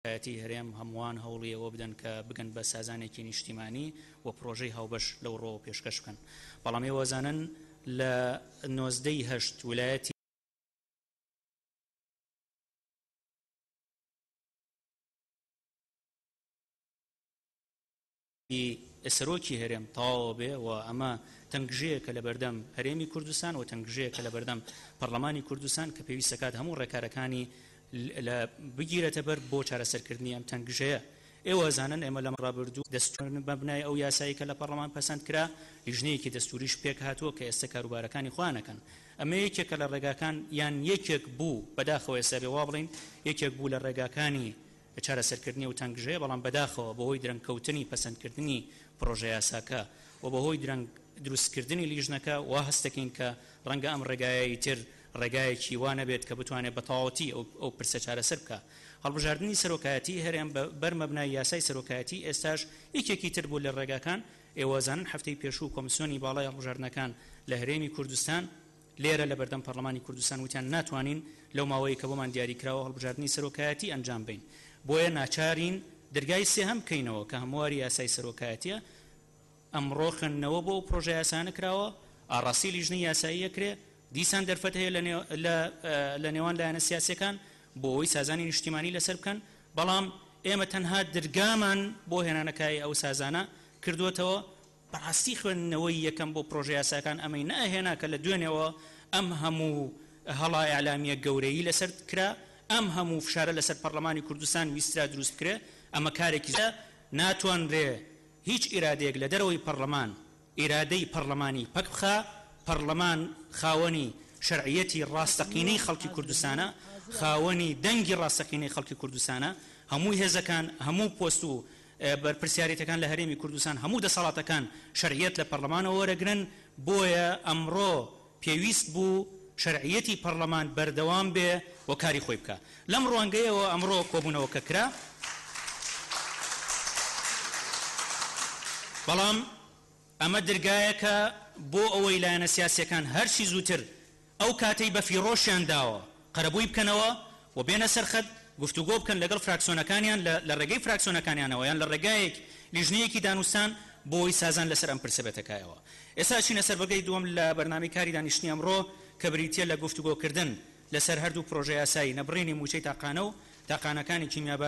تی هەرێم هەمووان هەوڵی ئەوە بدەن کە بگەن بە سازانێکی نیشتیمانی و پرۆژەی هاوبەش لەو ڕۆ پێشکەش بکەن. بەڵام ئێوە زانن لە 1970 ویلایەتی سەرۆکی هەرێم تەواو بێ و ئەمە تەنگژەیەکە لە بەردەم هەرێمی کوردستان و تەنگژەیەکە لە بەردەم پەرلەمانی کوردستان کە پێویستە کات هەموو ڕێکارەکانی بگیرێتە بەر بۆ چارەسەرکردنی ئەم تەنگژەیە. ئێوە زانن ئێمە لەم ڕابردوو دەستور بەبنای ئەو یاسایی کە لە پەرلەمان پەسەند کرا لیژنەیەکی دەستوریش پێک هاتووە کە ئێستا کاروبارەکانی خوانەکەن. ئەمە یەکێکە لە ڕێگاکان یان یەکێک بوو بەداخەوە ئێستا بێ وا بڵین یەکێک بوو لە ڕێگاکانی چارەسەرکردنی و تەنگژەیە، بەڵام بەداخەوە بەهۆی درەنگکەوتنی پەسەندکردنی پرۆژە یاساکە و بەهۆی درەنگ دروستکردنی لیژنەکە وا هەستەکەین کە ڕەنگە ئەم ڕێگایەی تر ڕێگایەکی وانە بێت کە بتوانێت بە تەواوەتی ئەو پرسە چارەسەر بکە. هەڵبژاردننی سەرۆکایەتی هەرێم بەر مەبنای یاسای سەرۆکایەتی ئێستاش یەکێکی تر بوو لە ڕێگاکان. ئێوەزانن هەفتەی پێشوو کۆمیسیۆنی باڵای هەڵبژاردنەکان لە هەرێمی کوردستان لێرە لە بەردەم پەرلەمانی کوردستان وتیان ناتوانین لەو ماوەیە کە بۆمان دیاریکراوە هەڵبژاردننی سەرۆکایەتی ئەنجام بدەین، بۆیە ناچارین دەرگای سێهەم بکەینەوە کە هەمواری یاسای سەرۆکایەتیە. ئەمڕۆ خوێندنەوە بۆ پرۆژە یاسانە کراوە، ئاڕاستی لیژنەی یاسایی ئەکرێ، دیسان دەرفەت هەیە لە نێوان لایەنە سیاسیەکان بۆ ئەوەی سازانی نیشتیمانی لەسەر بکەن، بەڵام ئێمە تەنها دەرگامان بۆ هێنانەکای ئەو سازانە کردوتەوە. بەڕاستی خوێندنەوەی یەکەم بۆ پرۆژە یاساکان ئەمەی ناهێنا کە لە دوێنێەوە ئەم هەموو هەڵای ئەعلامیە گەورەی لەسەر کرا، ئەم هەموو فشارە لەسەر پەرلەمانی کوردستان ویسترا دروست کرێ. ئەمە کارێکی ناتوانرێ هیچ ئیرادەیەک لە دەرەوەی پەرلەمان ئیرادەی پەرلەمانی پەک بخا. پەرلەمان خاوەنی شەرعیەتی ڕاستەقینەی خەڵکی کوردستانە، خاوەنی دەنگی ڕاستەقینەی خەڵکی کوردستانە، هەموو هێزەکان هەموو پۆست و بەرپرسیارەتەکان لە هەرێمی کوردستان هەموو دەسەڵاتەکان شەرعیەت لە پەرلەمانەوە وەرەگرن. بۆیە ئەمڕۆ پێویست بوو شەرعیەتی پەرلەمان بەردەوام بێ و کاری خۆی بکە. لەم ڕوانگەیەوە ئەمڕۆ کۆبوونەوەکە کرا، بەڵام ئەمە دەرگایەکە بۆ ئەوەی لایەنە سیاسیەکان هەرچی زووتر ئەو کاتەی بە فیڕۆشیان داوە قەرەبووی بکەنەوە و بێنە سەرخەت گفتوگۆ بکەن لەگەڵ فراکسیۆنەکانیان لە ڕێگەی فراکسیۆنەکانیانەوە یان لە ڕێگایەک لیژنەیەکی دانوستان بۆی سازان لەسەر ئەم پرسە بێتەکایەوە. ئێستا چینە سەر بەگەی دووەم لە بەرنامەی کاری دانیشتنی ئەمڕۆ کە بریتیە لە گفتوگۆکردن لەسەر هەردوو پرۆژە یاسایی نەبڕینی موچەی تاقانە و تاقانەکانی کیمیابە